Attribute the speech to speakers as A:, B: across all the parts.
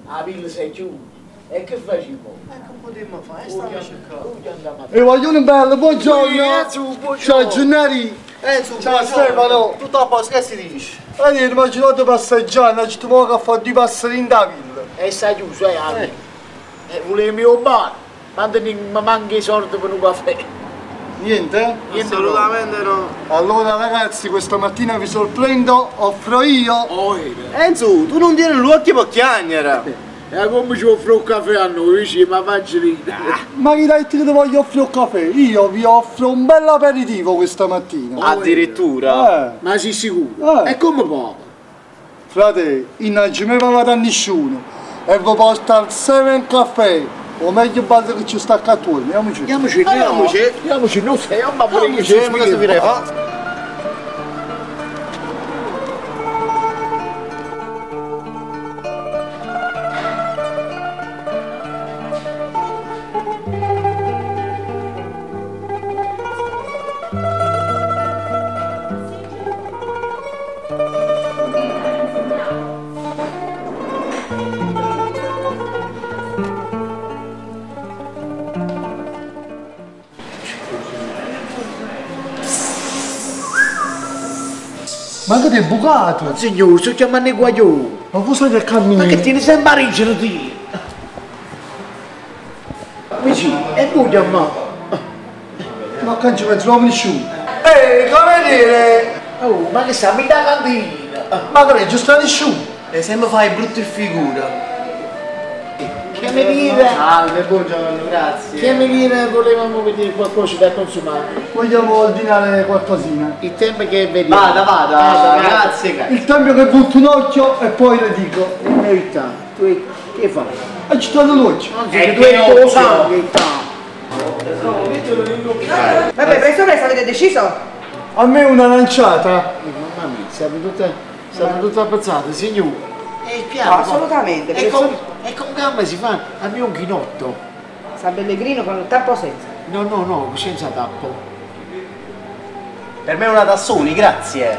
A: La villa sei chiusa. E che facevo?
B: Che potremmo fare? Stiamo cercando.
C: E voglio bello, buongiorno! Ciao Gennari! Ciao Stefano!
B: Tutto a posto, che si dice?
C: Allora, immaginate passeggiare, ci troviamo a fare due passerini da villa.
A: E sei chiuso, amico. Volevi rubare? Quando mi manca i soldi per un caffè?
C: Niente?
B: Assolutamente no.
C: Allora ragazzi, questa mattina vi sorprendo, offro io.
B: Enzo, tu non tieni l'occhio per chiagnere.
A: E come ci offro un caffè a noi, dici, ma facilita.
C: Ma chi dai che ti voglio offrire un caffè? Io vi offro un bel aperitivo questa mattina.
B: Addirittura?
A: Ma sei sicuro? E come può?
C: Frate, innanzitutto non vado a nessuno. E vi porto al 7 Caffè. O meglio base che ci sta a Cattuone. Andiamoci.
A: Andiamoci, non sei, ma pure che
B: Che cosa vi fa?
C: Ma che ti è bucato?
A: Signore, sto chiamando i guaglioni.
C: Ma voi siete a
A: Ma
C: camminare?
A: che tieni sempre a rigere tu? Vicino, e tu chiamano?
C: Ma che non ci pensiamo nessuno. Ehi, come dire?
A: Oh, ma che sta mi da cantina?
C: Ma che non ci sta nessuno.
B: E sempre fai brutte figure.
A: Che mi dire?
B: Salve, buongiorno, grazie.
A: Che mi dire, volevamo vedere qualcosa da consumare.
C: Vogliamo ordinare qualcosina.
A: Il tempo che vediamo.
B: Vada, grazie.
C: Il tempo che butto un occhio e poi le dico.
A: In verità, tu che fai?
C: E ci sto l'occhio.
A: Anzi, tu hai cosa?
D: Vabbè, presto avete deciso?
C: A me una lanciata.
A: Mamma mia, siamo tutte appezzate, signore. E piano.
D: No, assolutamente.
A: E con gamma si fa a me un chinotto.
D: San Pellegrino con il tappo senza.
A: No, senza tappo.
B: Per me è una Tassoni, grazie.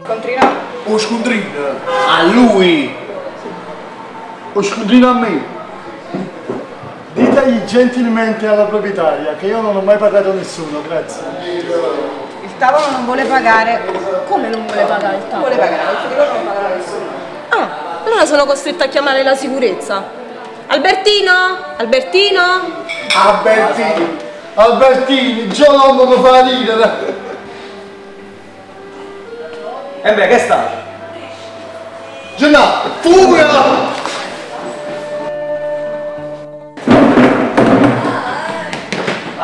D: Contrino?
C: O scondrino.
B: A lui!
C: O scondrino a me. Ditegli gentilmente alla proprietaria che io non ho mai pagato nessuno, grazie.
D: Il tavolo non vuole pagare.
E: Come non vuole pagare il
D: Non
E: tavolo?
D: vuole pagare, ha detto che loro non pagano nessuno.
E: Ah, allora sono costretta a chiamare la sicurezza. Albertino? Albertino?
C: Albertini, Giolombo mi fa ridere.
B: Beh, che sta?
C: Gennà, fuga!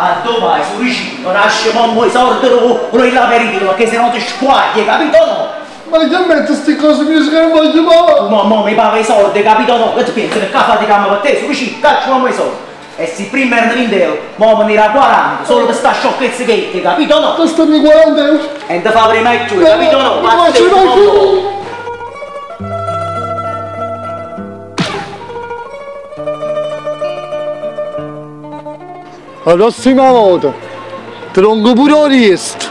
B: Ah, dove vai? Su vicino, nasce mamma i soldi non il l'aperitivo, perché se no ti squagli, capito no?
C: Ma che metto queste cose mi che non voglio mai?
B: Mamma mi paga i soldi, capito no? Che ti pensi che fa di campo per te? Su vicino, caccio mamma i soldi. E se prima erano 20 euro, mamma ne era 40, solo per sta sciocchezza che capito no?
C: Costano 40 euro.
B: E te fa prima e giù, capito no?
C: Ma non ci vai più! La prossima volta tronco pure o resto.